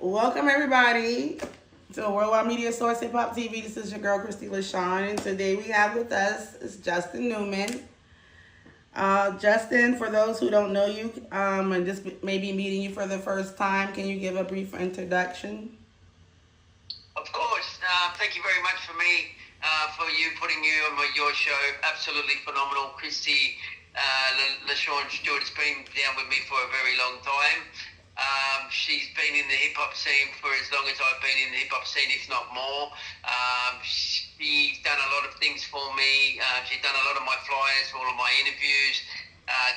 Welcome everybody to Worldwide Media Source Hip Hop TV. This is your girl Christy LaShawn, and today we have with us is Justin Newman. Justin, for those who don't know you and just maybe meeting you for the first time, can you give a brief introduction? Of course. Thank you very much for you putting you on your show. Absolutely phenomenal. Christy LaShawn Stewart has been down with me for a very long time. She's been in the hip-hop scene for as long as I've been in the hip-hop scene, if not more. She's done a lot of things for me. She's done a lot of my flyers, all of my interviews.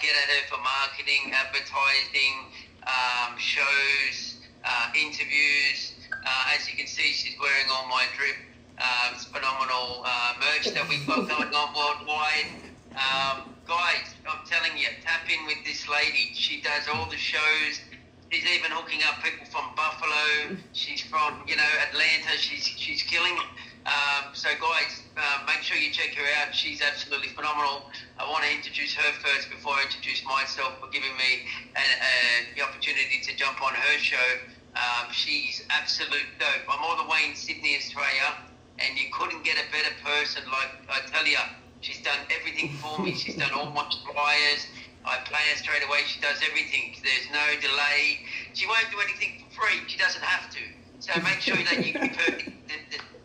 Get at her for marketing, advertising, shows, interviews. As you can see, she's wearing all my drip. It's phenomenal merch that we've got going on worldwide. Guys, I'm telling you, tap in with this lady. She does all the shows. She's even hooking up people from Buffalo. She's from, Atlanta. She's killing it. So guys, make sure you check her out. She's absolutely phenomenal. I want to introduce her first before I introduce myself, for giving me the opportunity to jump on her show. She's absolute dope. I'm all the way in Sydney, Australia, and you couldn't get a better person. Like I tell you, she's done everything for me. She's done all my flyers. I pay her straight away. She does everything. There's no delay. She won't do anything for free. She doesn't have to. So make sure that you give her,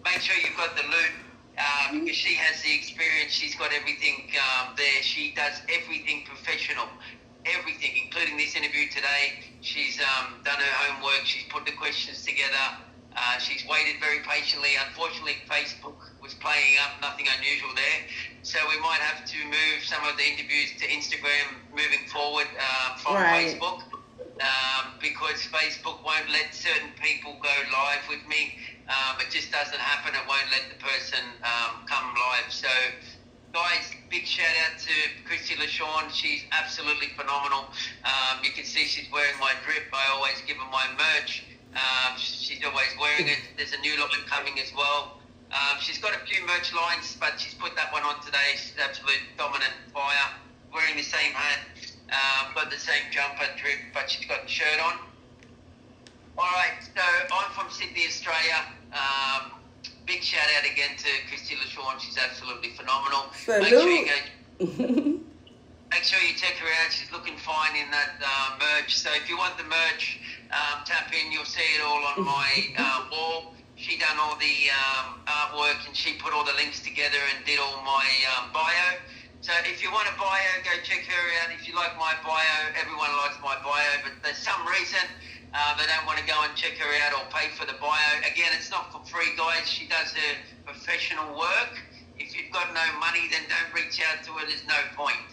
make sure you've got the loot, because she has the experience. She's got everything there. She does everything professional. Everything, including this interview today. She's done her homework. She's put the questions together. She's waited very patiently. Unfortunately, Facebook was playing up, nothing unusual there. So we might have to move some of the interviews to Instagram moving forward from Facebook, because Facebook won't let certain people go live with me. It just doesn't happen. It won't let the person come live. So guys, big shout out to Christy LaShawn. She's absolutely phenomenal. You can see she's wearing my drip. I always give her my merch. She's always wearing it. There's a new line coming as well. She's got a few merch lines, but she's put that one on today. She's absolute dominant fire. Wearing the same hat, got the same jumper drip, but she's got the shirt on. Alright, so I'm from Sydney, Australia. Big shout out again to Christy LaShawn. She's absolutely phenomenal. Make sure you check her out. She's looking fine in that merch. So if you want the merch, tap in. You'll see it all on my wall. She done all the artwork, and she put all the links together and did all my bio. So if you want a bio, go check her out. If you like my bio, everyone likes my bio, but there's some reason they don't want to go and check her out or pay for the bio. Again, it's not for free, guys. She does her professional work. If you've got no money, then don't reach out to her. There's no point.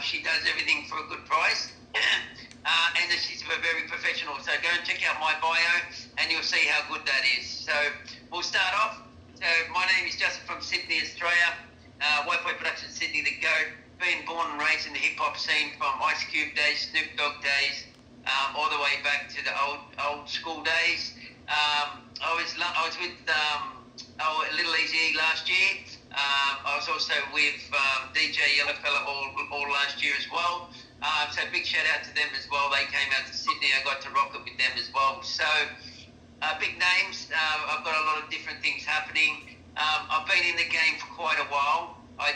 She does everything for a good price. And she's very professional. So go and check out my bio, and you'll see how good that is. So we'll start off. So my name is Justin from Sydney, Australia. White Boy Productions, Sydney, the GOAT. Been born and raised in the hip-hop scene from Ice Cube days, Snoop Dogg days, all the way back to the old school days. I was with Little Easy last year. I was also with DJ Yellowfella all last year as well. So big shout out to them as well. They came out to Sydney. I got to rock it with them as well. So big names. I've got a lot of different things happening. I've been in the game for quite a while. I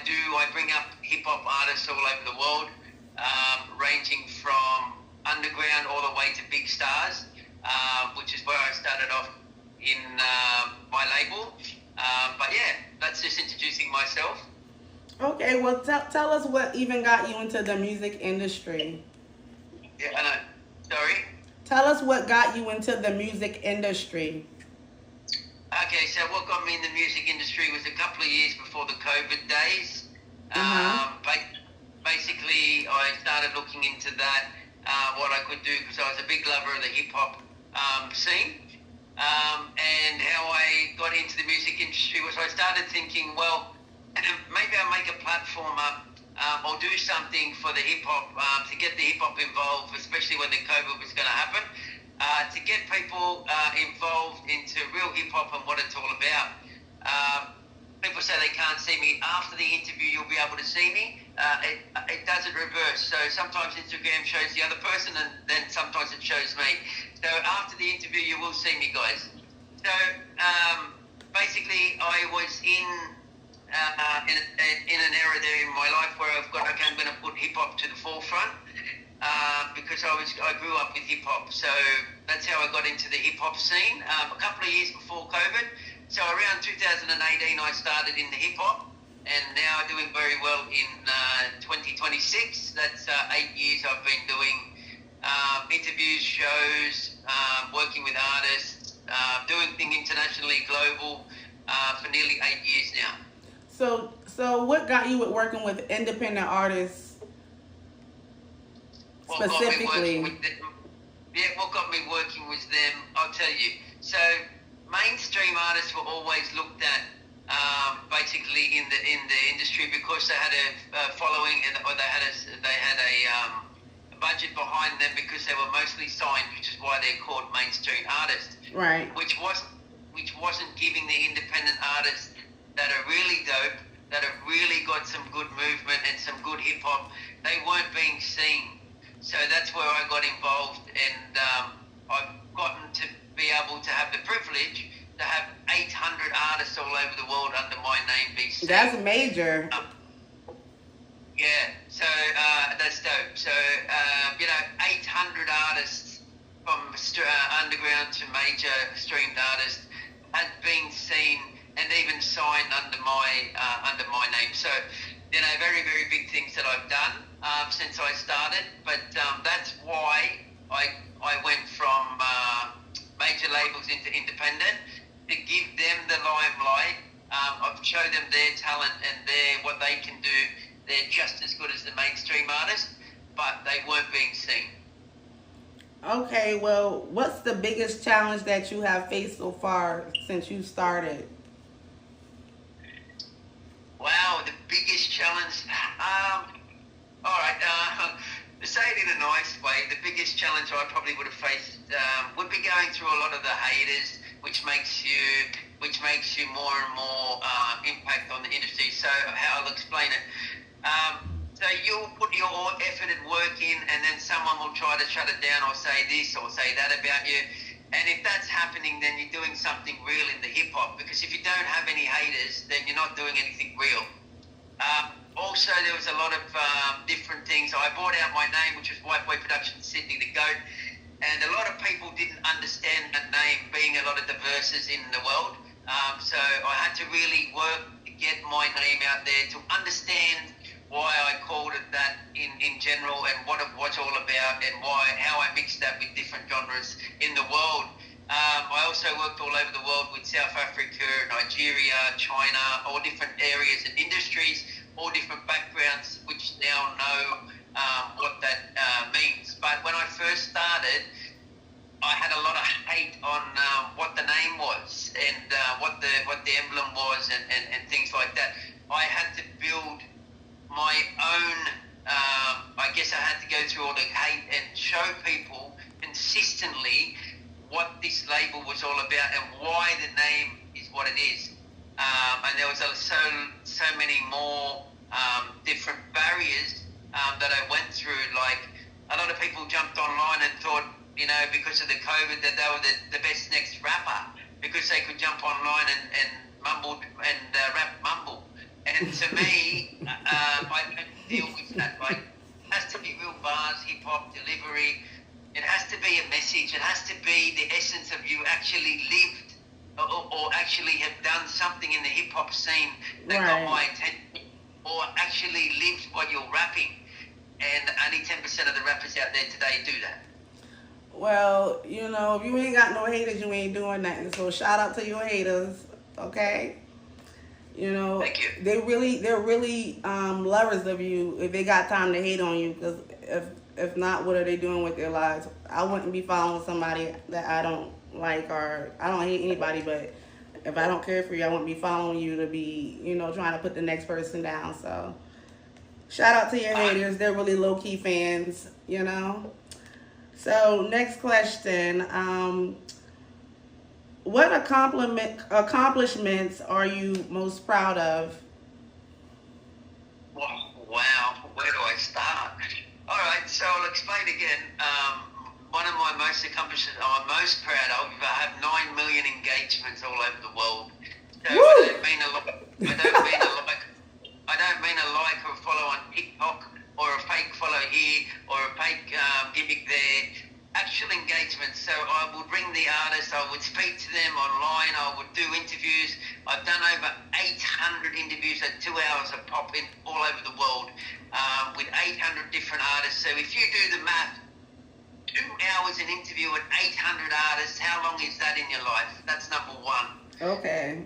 bring up hip-hop artists all over the world, ranging from underground all the way to big stars, which is where I started off in my label. But yeah, that's just introducing myself. Okay, well, tell us what even got you into the music industry. Yeah, I know. Sorry? Tell us what got you into the music industry. Okay, so what got me in the music industry was a couple of years before the COVID days. Basically, I started looking into that, what I could do, because I was a big lover of the hip-hop scene. And how I got into the music industry was I started thinking, well, maybe I'll make a platform up or do something for the hip-hop, to get the hip-hop involved, especially when the COVID was going to happen, to get people involved into real hip-hop and what it's all about. People say they can't see me. After the interview, you'll be able to see me. it does it reverse. So sometimes Instagram shows the other person, and then sometimes it shows me. So after the interview, you will see me, guys. So basically, I was in an era there in my life where I've got, okay, I'm going to put hip hop to the forefront because I grew up with hip hop. So that's how I got into the hip hop scene. A couple of years before COVID. So around 2018, I started in the hip hop, and now doing very well in 2026. That's 8 years I've been doing interviews, shows, working with artists, doing things internationally, global, for nearly 8 years now. So what got you with working with independent artists specifically? What got me working with them, I'll tell you. So mainstream artists were always looked at basically in the industry because they had a following, or they had a budget behind them because they were mostly signed, which is why they're called mainstream artists. Right. Which wasn't giving the independent artists that are really dope, that have really got some good movement and some good hip hop, they weren't being seen. So that's where I got involved, and I've gotten to be able to have the privilege to have 800 artists all over the world under my name be seen. That's major. Yeah, so that's dope. So, 800 artists from underground to major streamed artists had been seen and even signed under my name. So, very, very big things that I've done since I started. But that's why I went from major labels into independent, to give them the limelight. I've showed them their talent and what they can do. They're just as good as the mainstream artists, but they weren't being seen. Okay, well, what's the biggest challenge that you have faced so far since you started? Wow, the biggest challenge. All right. To say it in a nice way, the biggest challenge I probably would have faced would be going through a lot of the haters, which makes you more and more impact on the industry. So how I'll explain it. So you'll put your effort and work in, and then someone will try to shut it down or say this or say that about you. And if that's happening, then you're doing something real in the hip hop. Because if you don't have any haters, then you're not doing anything real. Also, there was a lot of different things. I bought out my name, which was White Boy Productions Sydney, the GOAT. And a lot of people didn't understand that name, being a lot of the verses in the world. So I had to really work to get my name out there, to understand why I called it that in general, and what it was all about, and how I mixed that with different genres in the world. I also worked all over the world with South Africa, Nigeria, China, all different areas and industries, all different backgrounds, which now know what that means. But when I first started, I had a lot of hate on what the name was and what the emblem was and things like that. I had to build my own, I guess I had to go through all the hate and show people consistently what this label was all about and why the name is what it is. And there was so many more different barriers that I went through. Like, a lot of people jumped online and thought, because of the COVID, that they were the best next rapper, because they could jump online and mumble and rap mumble. And to me, I don't deal with that. Like, it has to be real bars, hip hop, delivery. It has to be a message. It has to be the essence of you actually lived or actually have done something in the hip hop scene that got my attention, or actually lived what you're rapping. And only 10% of the rappers out there today do that. Well, if you ain't got no haters, you ain't doing nothing. So shout out to your haters, okay? Thank you. They're really lovers of you if they got time to hate on you. Because if not, what are they doing with their lives? I wouldn't be following somebody that I don't like, or I don't hate anybody, but if I don't care for you, I wouldn't be following you to be, trying to put the next person down. So shout out to your haters. They're really low-key fans, So next question. What accomplishments are you most proud of? Wow. So I'll explain again. One of my most accomplishments I'm most proud of, I have 9 million engagements all over the world. So Woo! I don't mean a lot. I don't mean a like or a follow on TikTok or a fake follow here or a fake gimmick there. Actual engagement. So I would ring the artist, I would speak to them online, I would do interviews. I've done over 800 interviews at 2 hours a pop in all over the world with 800 different artists. So if you do the math, 2 hours an interview with 800 artists, how long is that in your life? That's number one. Okay.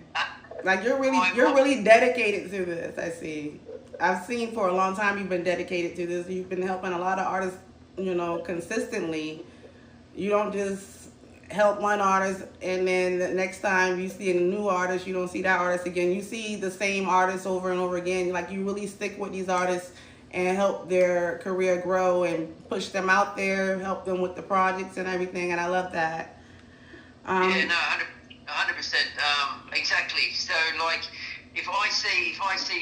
Like you're really dedicated to this, I see. I've seen for a long time you've been dedicated to this. You've been helping a lot of artists, consistently. You don't just help one artist and then the next time you see a new artist, you don't see that artist again. You see the same artist over and over again. Like you really stick with these artists and help their career grow and push them out there, help them with the projects and everything. And I love that. 100%. Exactly. So like, if I see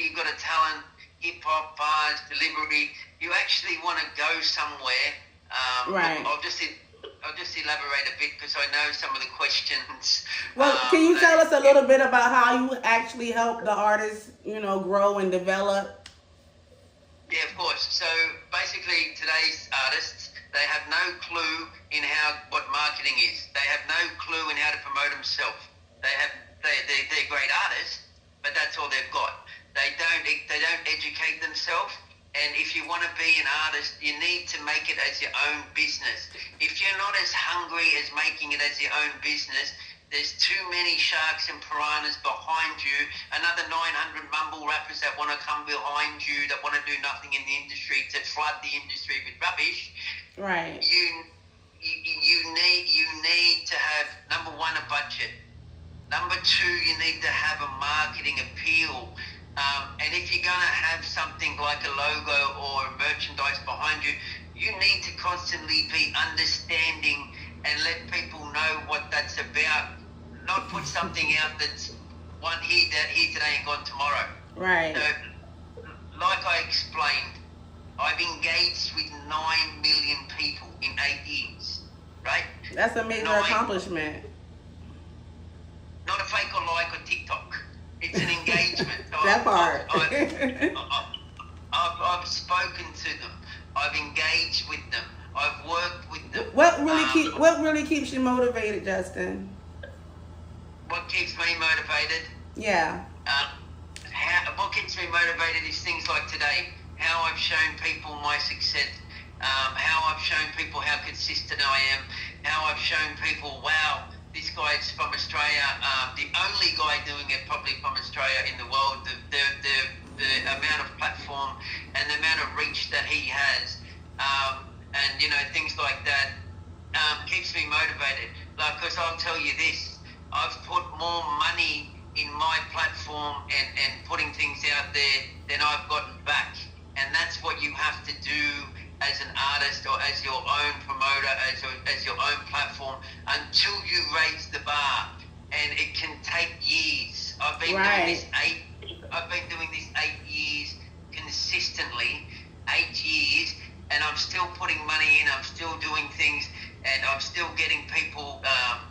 you've got a talent, hip hop, bars, delivery, you actually want to go somewhere. Right. I'll just elaborate a bit because I know some of the questions. Well, can you tell us a little bit about how you actually help the artists, grow and develop? Yeah, of course. So basically, today's artists, they have no clue in what marketing is. They have no clue in how to promote themselves. They're great artists, but that's all they've got. They don't educate themselves. And if you want to be an artist, you need to make it as your own business. If you're not as hungry as making it as your own business, there's too many sharks and piranhas behind you, another 900 mumble rappers that want to come behind you, that want to do nothing in the industry, to flood the industry with rubbish. Right. You need to have, number one, a budget. Number two, you need to have a marketing appeal. And if you're going to have something like a logo or merchandise behind you, you need to constantly be understanding and let people know what that's about. Not put something out that's one here today and gone tomorrow. Right. So, like I explained, I've engaged with 9 million people in 8 years, right? That's a major accomplishment. Not a fake or like or TikTok. It's an engagement. That part. I've spoken to them. I've engaged with them. I've worked with them. What really keeps you motivated, Justin? What keeps me motivated? Yeah. What keeps me motivated is things like today. How I've shown people my success. How I've shown people how consistent I am. How I've shown people, wow, this guy's from Australia. The only guy doing it probably from Australia in the world. The amount of platform and the amount of reach that he has. And things like that keeps me motivated. Like, because I'll tell you this, I've put more money in my platform and putting things out there than I've gotten back. And that's what you have to do as an artist or as your own promoter, as your own platform, until you raise the bar. And it can take years. I've been doing this 8 years consistently, 8 years. And I'm still putting money in, I'm still doing things, and I'm still getting people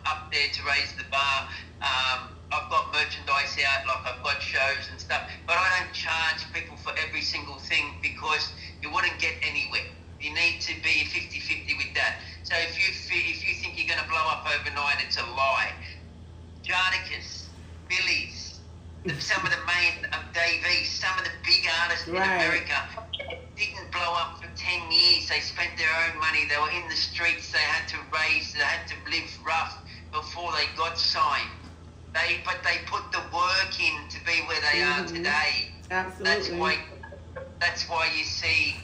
up there to raise the bar. I've got merchandise out, like I've got shows and stuff, but I don't charge people for every single thing because you wouldn't get anywhere. You need to be 50-50 with that. So if you think you're going to blow up overnight, it's a lie. Jadakiss, Billy's, some of the main Davies, some of the big artists in America didn't blow up for 10 years. They spent their own money. They were in the streets. They had to live rough before they got signed. But they put the work in to be where they are today. Absolutely. That's why you see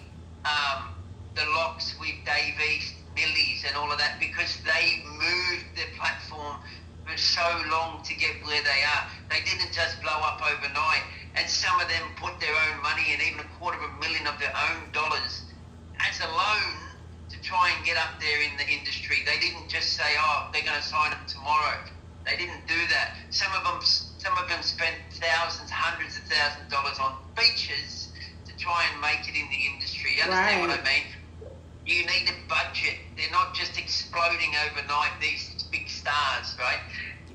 the Locks with Davies, Millies and all of that, because they moved their platform for so long to get where they are. They didn't just blow up overnight. And some of them put their own money and even $250,000 of their own dollars as a loan to try and get up there in the industry. They didn't just say, oh, they're going to sign them tomorrow. They didn't do that. Some of them spent thousands, hundreds of thousands of dollars on features to try and make it in the industry. You understand what I mean? you need a budget. They're not just exploding overnight, these big stars, right?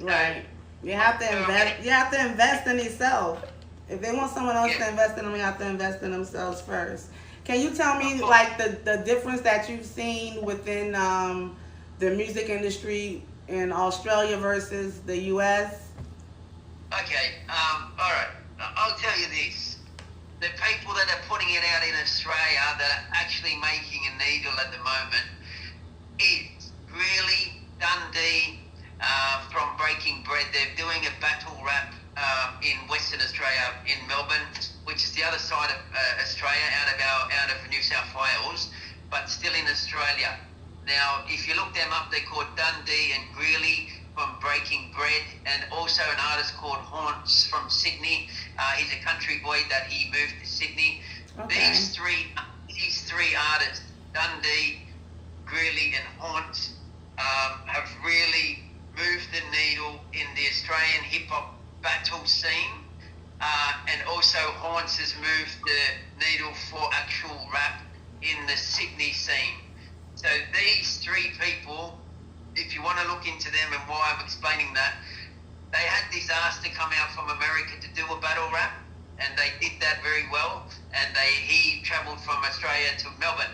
Right. You have to invest. You have to invest in yourself. If they want someone else to invest in them, you have to invest in themselves first. Can you tell me like the difference that you've seen within the music industry in Australia versus the U.S.? Okay. All right. I'll tell you this. The people that are putting it out in Australia that are actually making a needle at the moment is really Dundee from Breaking Bread. They're doing a battle rap in Western Australia, in Melbourne, which is the other side of Australia, out of New South Wales, but still in Australia. Now, if you look them up, they're called Dundee and Greeley from Breaking Bread, and also an artist called Haunts from Sydney. He's a country boy that he moved to Sydney. Okay. These three artists, Dundee, Greeley, and Haunts, have really moved the needle in the Australian hip hop battle scene, and also Haunts has moved the needle for actual rap in the Sydney scene. So these three people, if you want to look into them and why I'm explaining that, they had Disaster come out from America to do a battle rap, and they did that very well, and he travelled from Australia to Melbourne.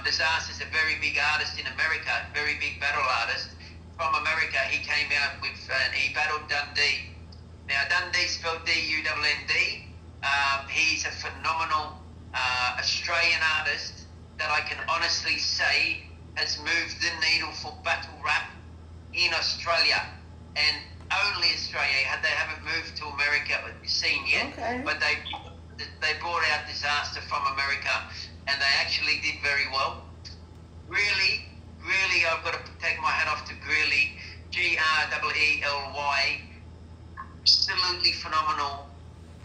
Disaster's a very big artist in America, very big battle artist. From America, he came out with, and he battled Dundee. Now, Dundee spelled D-U-N-D. He's a phenomenal Australian artist that I can honestly say has moved the needle for battle rap in Australia, and only Australia. They haven't moved to America scene yet, Okay. but they brought out Disaster from America, and they actually did very well. Really, I've got to take my hat off to Greeley, Greely, absolutely phenomenal,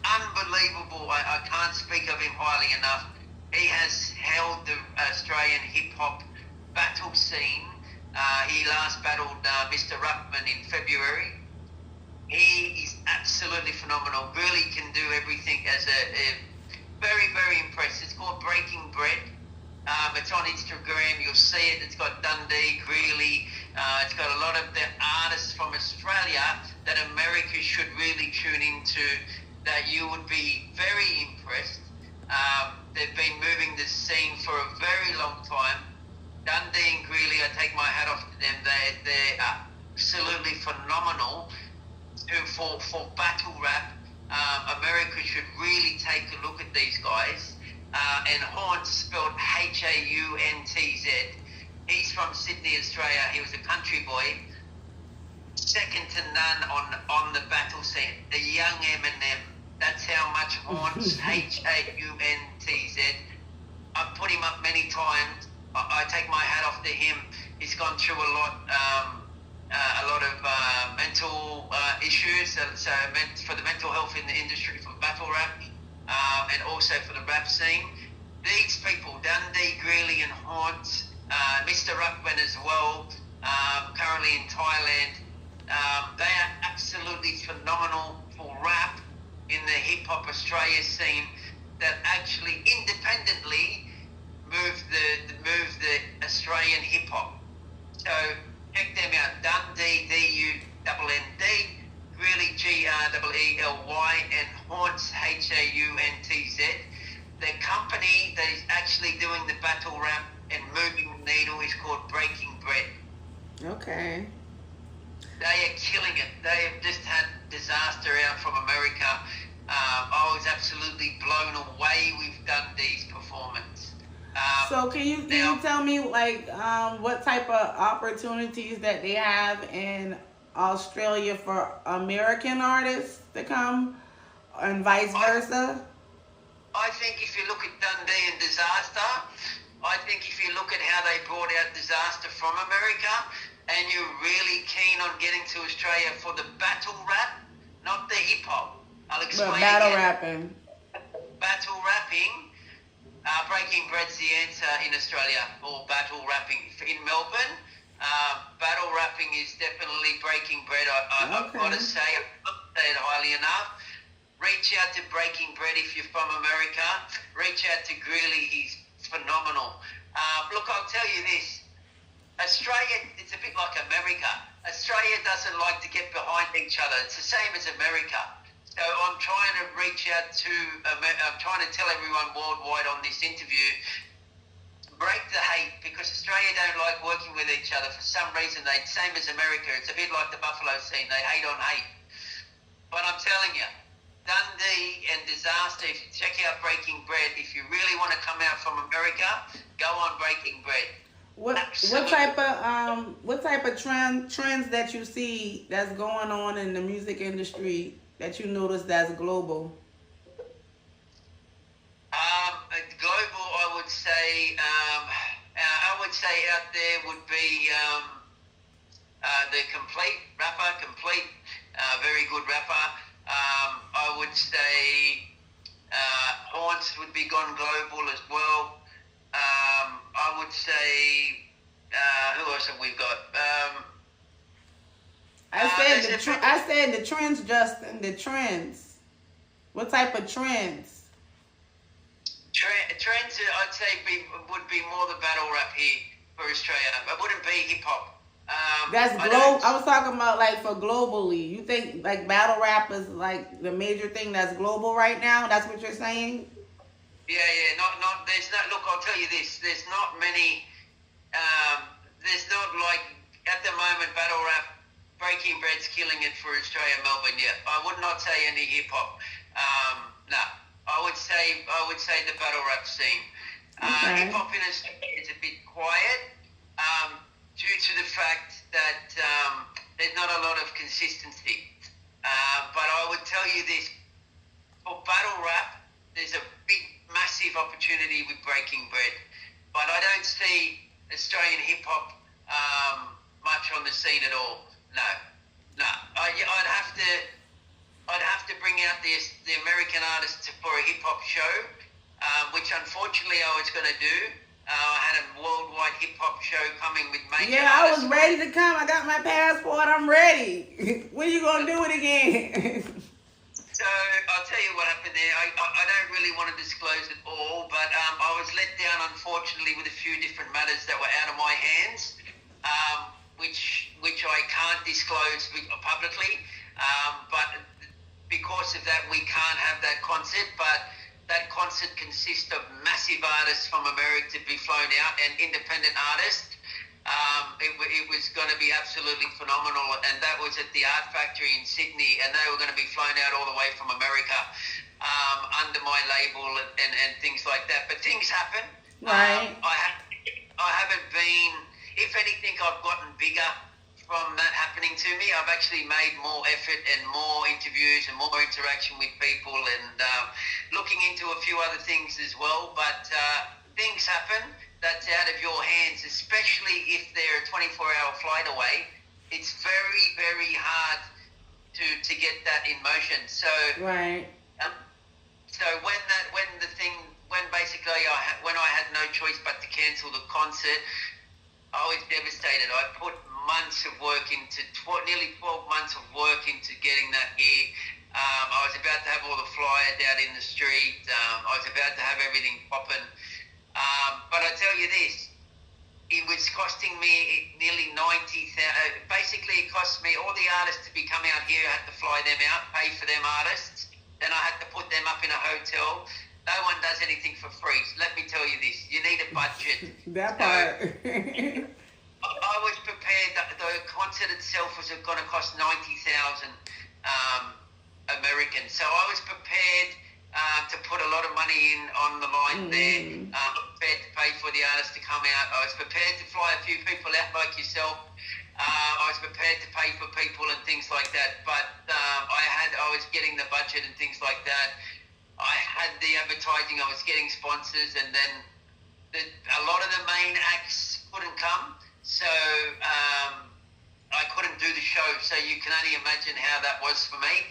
unbelievable. I can't speak of him highly enough. He has held the Australian hip-hop battle scene. He last battled Mr. Ruckman in February. He is absolutely phenomenal. Really can do everything as a very, very impressed. It's called Breaking Bread. It's on Instagram. You'll see it. It's got Dundee, Greeley. It's got a lot of the artists from Australia that America should really tune into, that you would be very impressed. They've been moving this scene for a very long time. Dundee and Greeley, I take my hat off to them. They're absolutely phenomenal for battle rap. America should really take a look at these guys. And Haunts, spelled H-A-U-N-T-Z. He's from Sydney, Australia. He was a country boy. Second to none on the battle scene. The young Eminem. That's how much Haunts, H-A-U-N-T-Z. I've put him up many times. I take my hat off to him. He's gone through a lot of mental issues. So for the mental health in the industry, for battle rap, and also for the rap scene. These people, Dundee, Greeley, and Haunts, Mr. Ruckman as well, currently in Thailand, they are absolutely phenomenal for rap in the hip-hop Australia scene, that actually independently move the Australian hip-hop. So check them out. Dundee, D-U-N-N-D, Greeley, G-R-E-E-L-Y, and Haunts, H-A-U-N-T-Z. The company that is actually doing the battle rap and moving the needle is called Breaking Bread. Okay. They are killing it. They have just had Disaster out from America. I was absolutely blown away with Dundee's performance. So can you tell me like what type of opportunities that they have in Australia for American artists to come, and vice versa? I think if you look at Dundee and Disaster, I think if you look at how they brought out Disaster from America, and you're really keen on getting to Australia for the battle rap, not the hip hop. I'll explain. But battle rapping. Battle rapping. Breaking Bread's the answer in Australia, or battle rapping in Melbourne. Battle rapping is definitely Breaking Bread. I've got to say, I've not said it highly enough. Reach out to Breaking Bread if you're from America. Reach out to Greeley. He's phenomenal. Look, I'll tell you this. Australia, it's a bit like America. Australia doesn't like to get behind each other. It's the same as America. So I'm trying to reach out to, I'm trying to tell everyone worldwide on this interview, break the hate, because Australia don't like working with each other for some reason. They same as America. It's a bit like the Buffalo scene. They hate on hate. But I'm telling you, Dundee and Disaster, if you check out Breaking Bread, if you really want to come out from America, go on Breaking Bread. What type of trends that you see that's going on in the music industry that you notice that's global? Global, I would say out there would be the Complete, very good rapper. I would say Haunts would be gone global as well. I would say, who else have we got? I said the trends, Justin. The trends. What type of trends? Trends, I'd say, would be more the battle rap here for Australia. It wouldn't be hip hop. That's global. I was talking about like for globally. You think like battle rap is like the major thing that's global right now? That's what you're saying? Yeah. Not. There's no. Look, I'll tell you this. There's not many. There's not like at the moment battle rap. Breaking Bread's killing it for Australia, Melbourne. Yeah, I would not say any hip hop. No, I would say the battle rap scene. Okay. Hip hop in Australia is a bit quiet due to the fact that there's not a lot of consistency. But I would tell you this: for battle rap, there's a big, massive opportunity with Breaking Bread. But I don't see Australian hip hop much on the scene at all. No. I'd have to bring out the American artists for a hip hop show, which unfortunately I was going to do. I had a worldwide hip hop show coming with major artists. I was ready to come. I got my passport. I'm ready. When you gonna do it again? So I'll tell you what happened there. I don't really want to disclose it all, but I was let down unfortunately with a few different matters that were out of my hands. Which I can't disclose publicly, but because of that we can't have that concert. But that concert consists of massive artists from America to be flown out and independent artists. It was going to be absolutely phenomenal, and that was at the Art Factory in Sydney, and they were going to be flown out all the way from America under my label and things like that. But things happen. Right. I haven't been. If anything, I've gotten bigger from that happening to me. I've actually made more effort and more interviews and more interaction with people and looking into a few other things as well. But things happen. That's out of your hands, especially if they're a 24-hour flight away. It's very, very hard to get that in motion. So right. So when basically I had no choice but to cancel the concert, I was devastated. I put months of work into nearly 12 months of work into getting that gear. I was about to have all the flyers out in the street. I was about to have everything popping. But I tell you this, it was costing me nearly 90,000. Basically, it cost me all the artists to be coming out here. I had to fly them out, pay for them artists. Then I had to put them up in a hotel. No one does anything for free. So let me tell you this: you need a budget. That part. I was prepared that the concert itself was going to cost 90,000 American. So I was prepared to put a lot of money in on the line there. Prepared to pay for the artists to come out. I was prepared to fly a few people out like yourself. I was prepared to pay for people and things like that. But I was getting the budget and things like that. I had the advertising, I was getting sponsors, and then a lot of the main acts couldn't come, so I couldn't do the show. So you can only imagine how that was for me.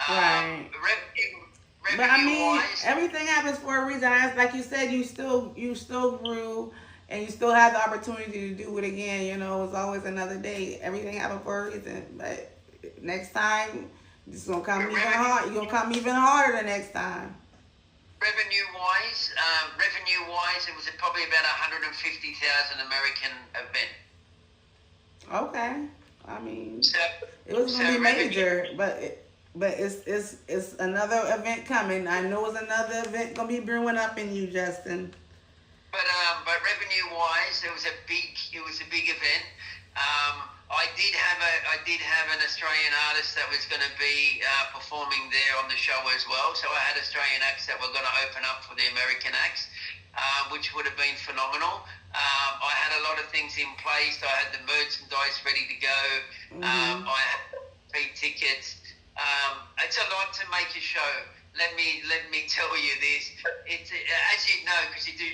Right. But I mean, everything happens for a reason. Like you said, you still grew, and you still have the opportunity to do it again. You know, it's always another day. Everything happens for a reason. But next time, it's gonna come even hard. You're gonna come even harder the next time. revenue-wise, it was probably about 150,000 American event. Okay. I mean, So it was gonna be revenue. major, but it's another event coming. I know it's another event gonna be brewing up in you, Justin. But revenue-wise, it was a big event. I did have an Australian artist that was going to be performing there on the show as well. So I had Australian acts that were going to open up for the American acts, which would have been phenomenal. I had a lot of things in place. I had the merchandise ready to go. I had free tickets. It's a lot to make a show. Let me tell you this. It's as you know, because you do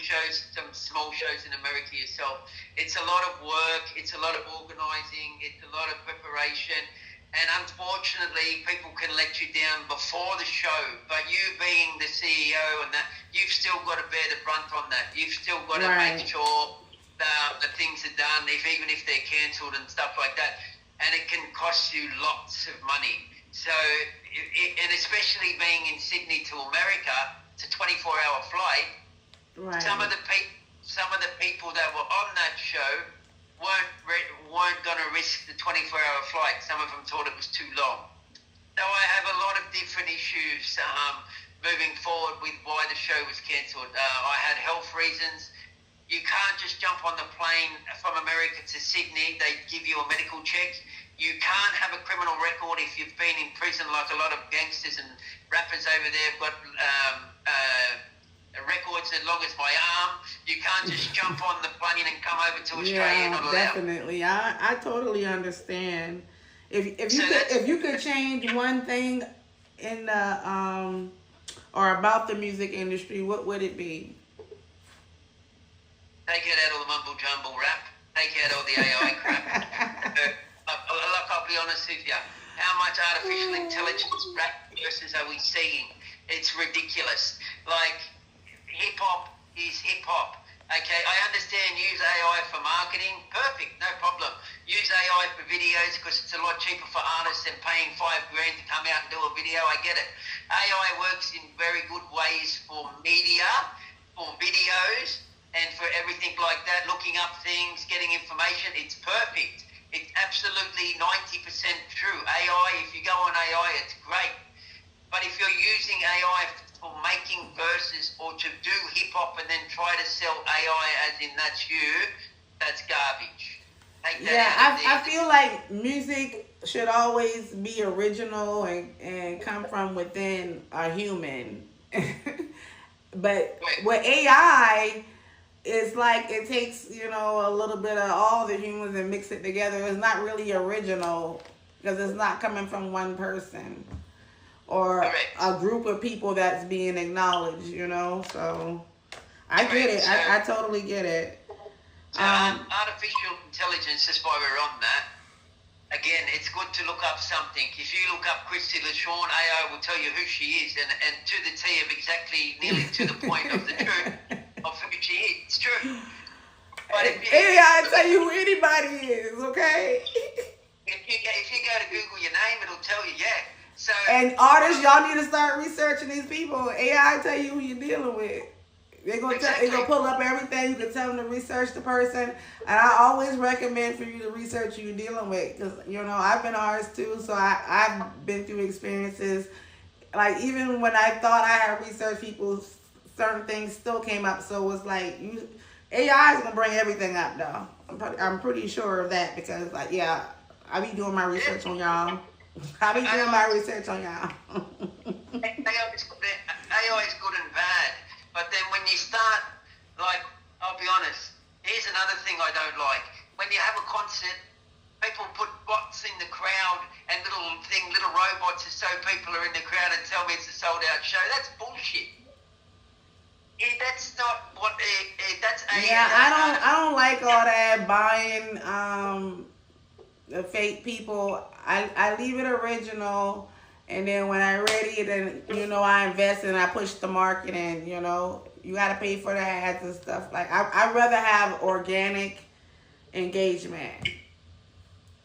some small shows in America yourself. It's a lot of work. It's a lot of organising. It's a lot of preparation. And unfortunately, people can let you down before the show. But you being the CEO and that, you've still got to bear the brunt on that. You've still got to make sure the things are done, even if they're cancelled and stuff like that. And it can cost you lots of money. So, and especially being in Sydney to America, it's a 24-hour flight. Right. Some of the people that were on that show weren't going to risk the 24-hour flight. Some of them thought it was too long. So I have a lot of different issues moving forward with why the show was cancelled. I had health reasons. You can't just jump on the plane from America to Sydney. They give you a medical check. You can't have a criminal record if you've been in prison, like a lot of gangsters and rappers over there have got records as long as my arm. You can't just jump on the plane and come over to Australia. Not allowed. Definitely. I totally understand. If you could change one thing in the or about the music industry, what would it be? Take out all the mumble jumble rap. Take out all the AI crap. I'll be honest with you. How much artificial intelligence rap verses are we seeing? It's ridiculous. Like, hip-hop is hip-hop. Okay, I understand use AI for marketing. Perfect, no problem. Use AI for videos because it's a lot cheaper for artists than paying $5,000 to come out and do a video. I get it. AI works in very good ways for media, for videos, and for everything like that, looking up things, getting information. It's perfect. It's absolutely 90% true. AI, if you go on AI, it's great. But if you're using AI for making verses or to do hip-hop and then try to sell AI as in that's you, that's garbage. I feel like music should always be original and come from within a human. But with AI, it's like it takes, a little bit of all the humans and mix it together. It's not really original because it's not coming from one person or a group of people that's being acknowledged, So I get it. I totally get it. Artificial intelligence, that's why we're on that. Again, it's good to look up something. If you look up Christy LaShawn, AI will tell you who she is and to the T of exactly nearly to the point of the truth of who she is. It's true. But AI tell you who anybody is, okay? If you go to Google your name, it'll tell you, yeah. So, and artists, y'all need to start researching these people. AI tell you who you're dealing with. They're gonna pull up everything. You can tell them to research the person, and I always recommend for you to research who you're dealing with because I've been an artist too, so I've been through experiences. Like even when I thought I had researched people, certain things still came up. So it was like AI is gonna bring everything up, though. I'm pretty sure of that because I be doing my research on y'all. I be doing my research on y'all. AI is good and bad. But then when you start, like, I'll be honest, here's another thing I don't like. When you have a concert, people put bots in the crowd and little robots so people are in the crowd and tell me it's a sold-out show. That's bullshit. Yeah, that's not what that's AI. Yeah, I don't like all that buying the fake people. I leave it original. And then when I'm ready, then, I invest and I push the market and, you got to pay for the ads and stuff. Like, I'd rather have organic engagement.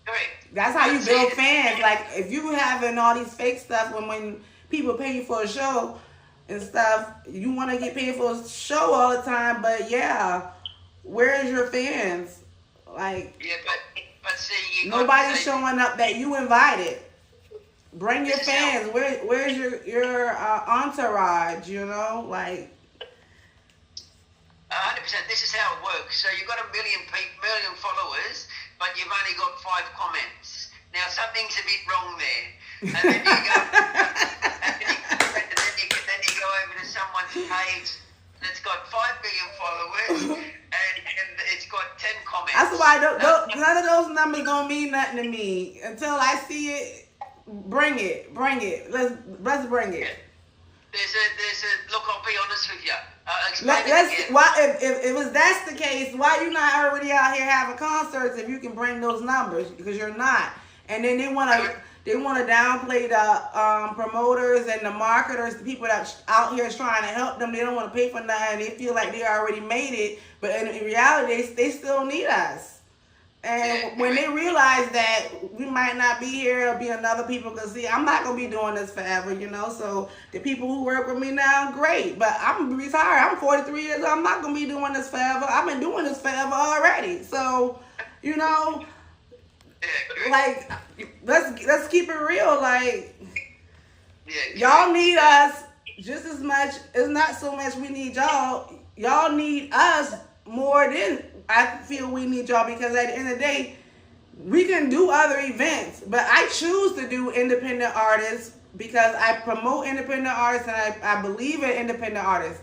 Correct. That's how you build fans. Like, if you having all these fake stuff when people pay you for a show, and stuff. You want to get paid for a show all the time, but yeah, where's your fans? Like, Yeah, but see, nobody's showing up that you invited. Bring your fans. Where's your entourage? You know, like 100%. This is how it works. So you've got a million followers, but you've only got 5 comments. Now something's a bit wrong there. And then you go, then you go over to someone's page that's got 5 million followers, and it's got 10 comments. That's why none of those numbers don't mean nothing to me until I see it. Bring it. Let's bring it. There's a look. I'll be honest with you. If that's the case, why you not already out here having concerts if you can bring those numbers? Because you're not. And then they want to downplay the promoters and the marketers, the people that out here trying to help them. They don't want to pay for nothing. They feel like they already made it, but in reality, they still need us. And when they realize that we might not be here, it'll be another people. Because, see, I'm not going to be doing this forever, you know. So the people who work with me now, great. But I'm retired. I'm 43 years old. I'm not going to be doing this forever. I've been doing this forever already. So, you know, like, let's keep it real. Like, y'all need us just as much. It's not so much we need y'all. Y'all need us more than I feel we need y'all, because at the end of the day, we can do other events, but I choose to do independent artists because I promote independent artists and I believe in independent artists.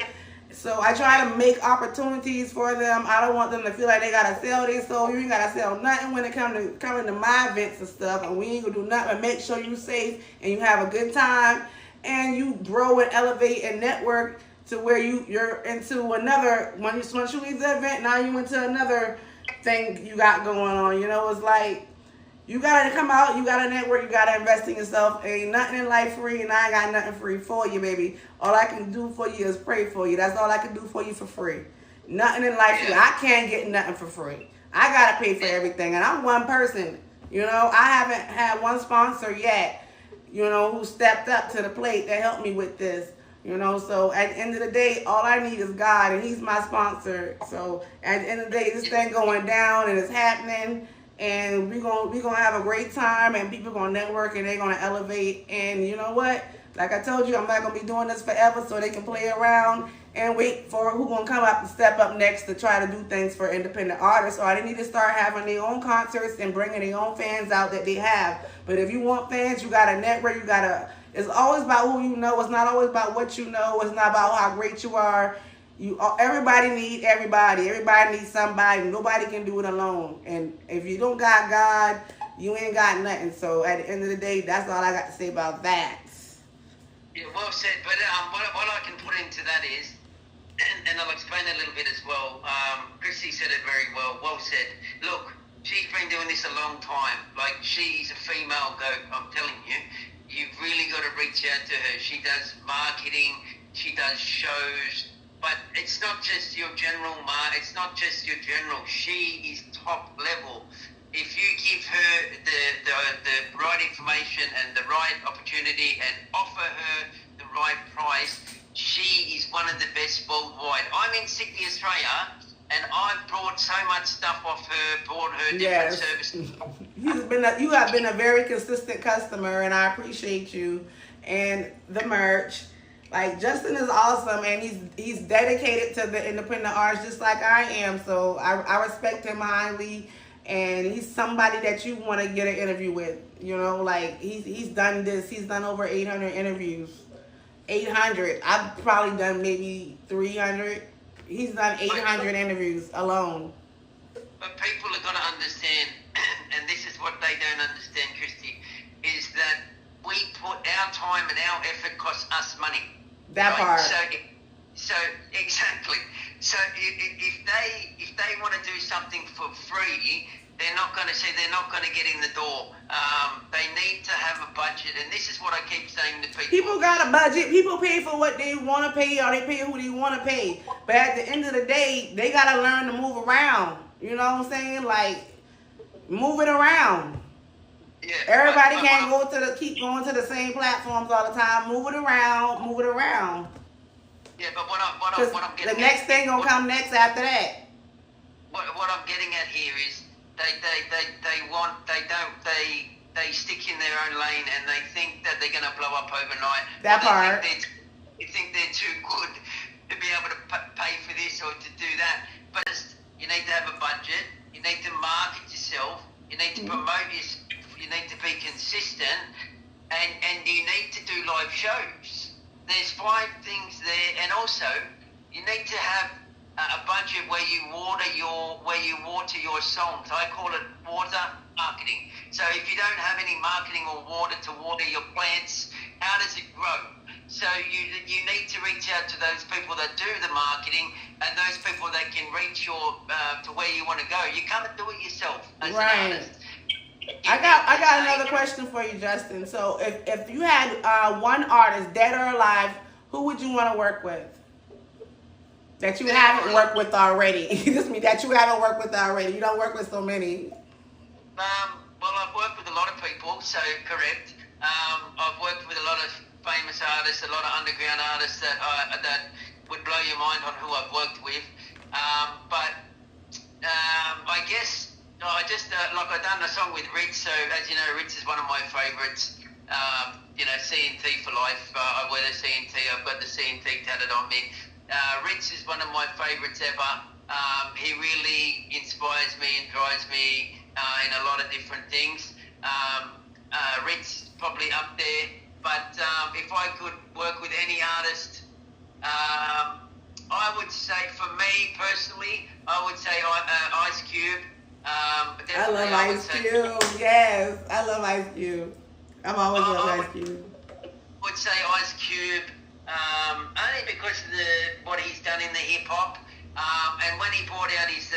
So I try to make opportunities for them. I don't want them to feel like they gotta sell their soul. You ain't gotta sell nothing when it coming to my events and stuff, and we ain't gonna do nothing but make sure you safe and you have a good time and you grow and elevate and network to where you're into another, once you leave the event, now you into another thing you got going on. You know, it's like, you gotta come out, you gotta network, you gotta invest in yourself. Ain't nothing in life free, and I ain't got nothing free for you, baby. All I can do for you is pray for you. That's all I can do for you for free. Nothing in life free. I can't get nothing for free. I gotta pay for everything, and I'm one person. You know, I haven't had one sponsor yet, you know, who stepped up to the plate to help me with this. You know, so at the end of the day, all I need is God, and He's my sponsor. So at the end of the day, this thing going down and it's happening, and we gonna have a great time, and people gonna network and they're gonna elevate. And you know what? Like I told you, I'm not gonna be doing this forever, so they can play around and wait for who gonna come up and step up next to try to do things for independent artists. So they need to start having their own concerts and bringing their own fans out that they have. But if you want fans, you gotta network. You gotta. It's always about who you know. It's not always about what you know. It's not about how great you are. Everybody needs everybody. Everybody needs somebody. Nobody can do it alone. And if you don't got God, you ain't got nothing. So at the end of the day, that's all I got to say about that. Yeah, well said. But what I can put into that is, and I'll explain a little bit as well. Chrissy said it very well. Well said. Look, she's been doing this a long time. Like, she's a female goat, I'm telling you. You've really got to reach out to her. She does marketing, she does shows, but it's not just your general it's not just your general. She is top level. If you give her the right information and the right opportunity and offer her the right price, she is one of the best worldwide. I'm in Sydney, Australia, and I've brought so much stuff off her, bought her different services. You have been a very consistent customer, and I appreciate you and the merch. Like, Justin is awesome, and he's dedicated to the independent arts just like I am. So I respect him highly, and he's somebody that you want to get an interview with. You know, like he's done this. He's done over 800 interviews. 800. I've probably done maybe 300. He's done 800 interviews alone. But people are going to understand, and this is what they don't understand, Christy, is that we put our time and our effort costs us money. That part. So exactly. So if they want to do something for free, they're not going to get in the door. They need to have a budget, and this is what I keep saying to people. People got a budget. People pay for what they want to pay, or they pay who they want to pay. But at the end of the day, they got to learn to move around. You know what I'm saying? Like, move it around. Yeah, everybody can't keep going to the same platforms all the time. Move it around. Move it around. Yeah, but what Because I'm the getting next thing gonna come next after that. what I'm getting at here is they stick in their own lane and they think that they're going to blow up overnight. That part. They think they're too good to be able to pay for this or to do that. But you need to have a budget. You need to market yourself. You need to promote yourself. You need to be consistent, and you need to do live shows. There's 5 things there, and also you need to have a budget where you water your songs. I call it water marketing. So if you don't have any marketing or water to water your plants, how does it grow? So you need to reach out to those people that do the marketing and those people that can reach your to where you want to go. You can't do it yourself as an artist. I got another question for you, Justin. So if you had one artist, dead or alive, who would you want to work with? That you haven't worked with already. Just me, that you haven't worked with already. You don't work with so many. Well, I've worked with a lot of people, so correct. I've worked with a lot of famous artists, a lot of underground artists that would blow your mind on who I've worked with. But I guess I just like I've done a song with Ritz. So as you know, Ritz is one of my favourites. CNT for life. I wear the CNT. I've got the CNT tatted on me. Ritz is one of my favourites ever. He really inspires me and drives me in a lot of different things. Ritz probably up there, but if I could work with any artist, I would say for me personally, I would say Ice Cube. I love Ice Cube. Yes, I love Ice Cube. I've always loved Ice Cube. I would say Ice Cube. Only because of what he's done in the hip hop, and when he brought out his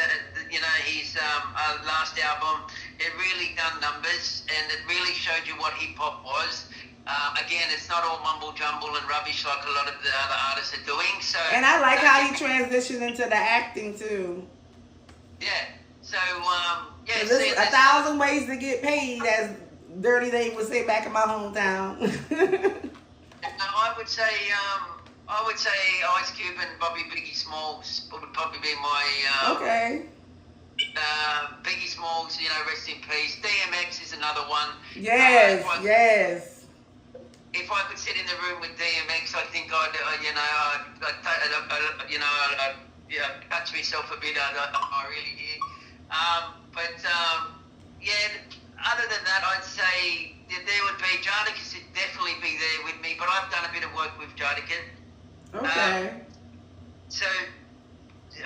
last album, it really done numbers, and it really showed you what hip hop was. Again, it's not all mumble jumble and rubbish like a lot of the other artists are doing. So, and I like how he transitioned into the acting too. Yeah. So there's 1,000 ways to get paid, as Dirty Dave would say back in my hometown. I would say Ice Cube and Biggie Smalls would probably be my okay. Biggie Smalls, rest in peace. DMX is another one. Yes, yes. If I could sit in the room with DMX, I think I'd touch myself a bit. I really did. Other than that, I'd say there would be Jadakiss would definitely be there with me, but I've done a bit of work with Jadakiss. Okay. So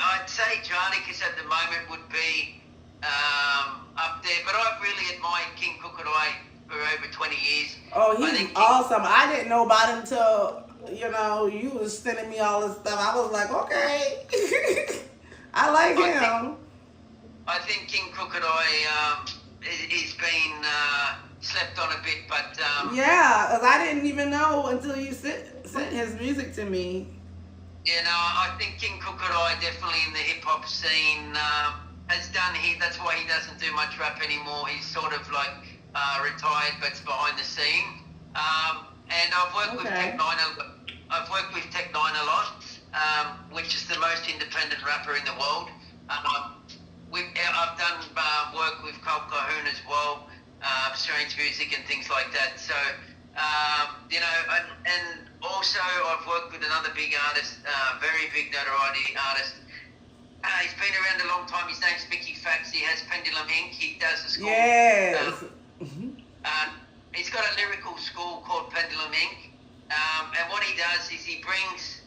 I'd say Jadakiss at the moment would be up there, but I've really admired King Kukurai for over 20 years. Oh, he's awesome. I didn't know about him until, you was sending me all this stuff. I was like, okay. I like him. I think King Kukurai he's been slept on a bit, but yeah, because I didn't even know until you sent his music to me. Yeah, no, I think King Kukurai definitely in the hip hop scene has done. That's why he doesn't do much rap anymore. He's sort of like retired, but's behind the scene. And I've worked with Tech Nine. I've worked with Tech Nine a lot, which is the most independent rapper in the world. I've done work with Colt Calhoun as well, Strange Music and things like that. So, and also I've worked with another big artist, very big notoriety artist. He's been around a long time. His name's Mickey Fax. He has Pendulum Inc. He does a school. Yes. He's got a lyrical school called Pendulum Inc. And what he does is he brings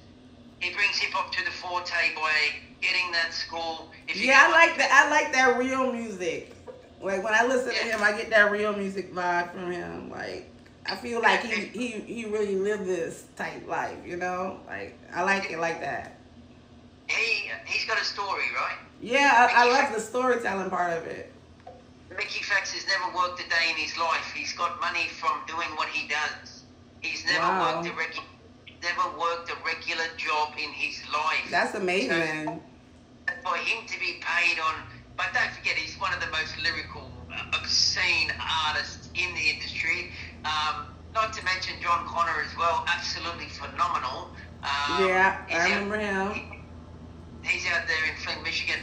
hip hop to the forte by getting that school. I like that. I like that real music. Like when I listen to him, I get that real music vibe from him. Like I feel like he really lived this type life. Like I like it like that. He's got a story, right? Yeah, I love the storytelling part of it. Mickey Fax has never worked a day in his life. He's got money from doing what he does. He's never worked a regular job in his life. That's amazing. So for him to be paid on, but don't forget, he's one of the most lyrical, obscene artists in the industry. Not to mention John Connor as well, absolutely phenomenal. Yeah, I remember him. He's out there in Flint, Michigan.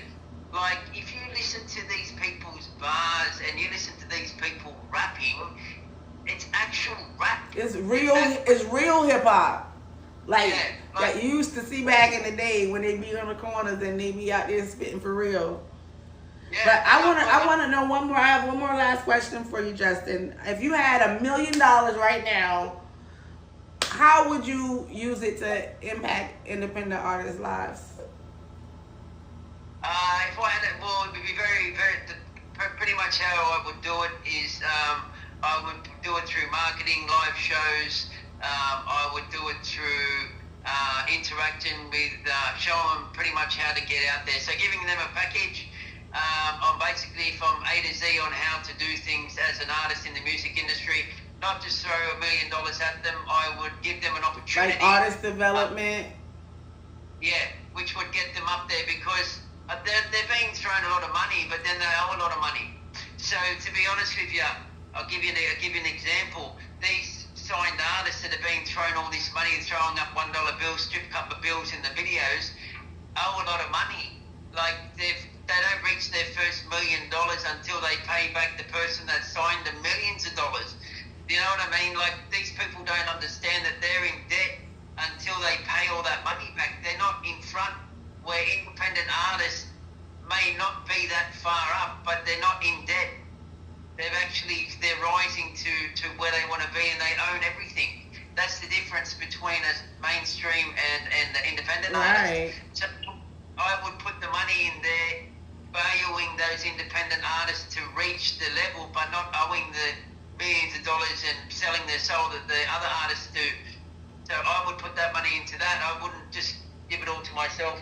Like, if you listen to these people's bars and you listen to these people rapping, it's actual rap. It's real hip hop. Like, that you used to see back in the day when they be on the corners and they be out there spitting for real. Yeah, but I wanna know one more. I have one more last question for you, Justin. If you had $1 million right now, how would you use it to impact independent artists' lives? If I had it, well, it would be pretty much how I would do it is I would do it through marketing, live shows. I would do it through interacting with, show them pretty much how to get out there. So giving them a package on basically from A to Z on how to do things as an artist in the music industry. Not just throw $1 million at them. I would give them an opportunity. Like artist development. Yeah, which would get them up there because they're being thrown a lot of money, but then they owe a lot of money. So to be honest with you, I'll give you an example. These signed artists that are being thrown all this money, throwing up $1 bills, strip cup of bills in the videos, owe a lot of money. Like they don't reach their first $1 million until they pay back the person that signed them millions of dollars. You know what I mean? Like, these people don't understand that they're in debt until they pay all that money back. They're not in front, where independent artists may not be that far up, but they're not in debt. They're rising to where they want to be, and they own everything. That's the difference between a mainstream and the independent artist. So I would put the money in there, valuing those independent artists to reach the level, but not owing the millions of dollars and selling their soul that the other artists do. So I would put that money into that. I wouldn't just give it all to myself.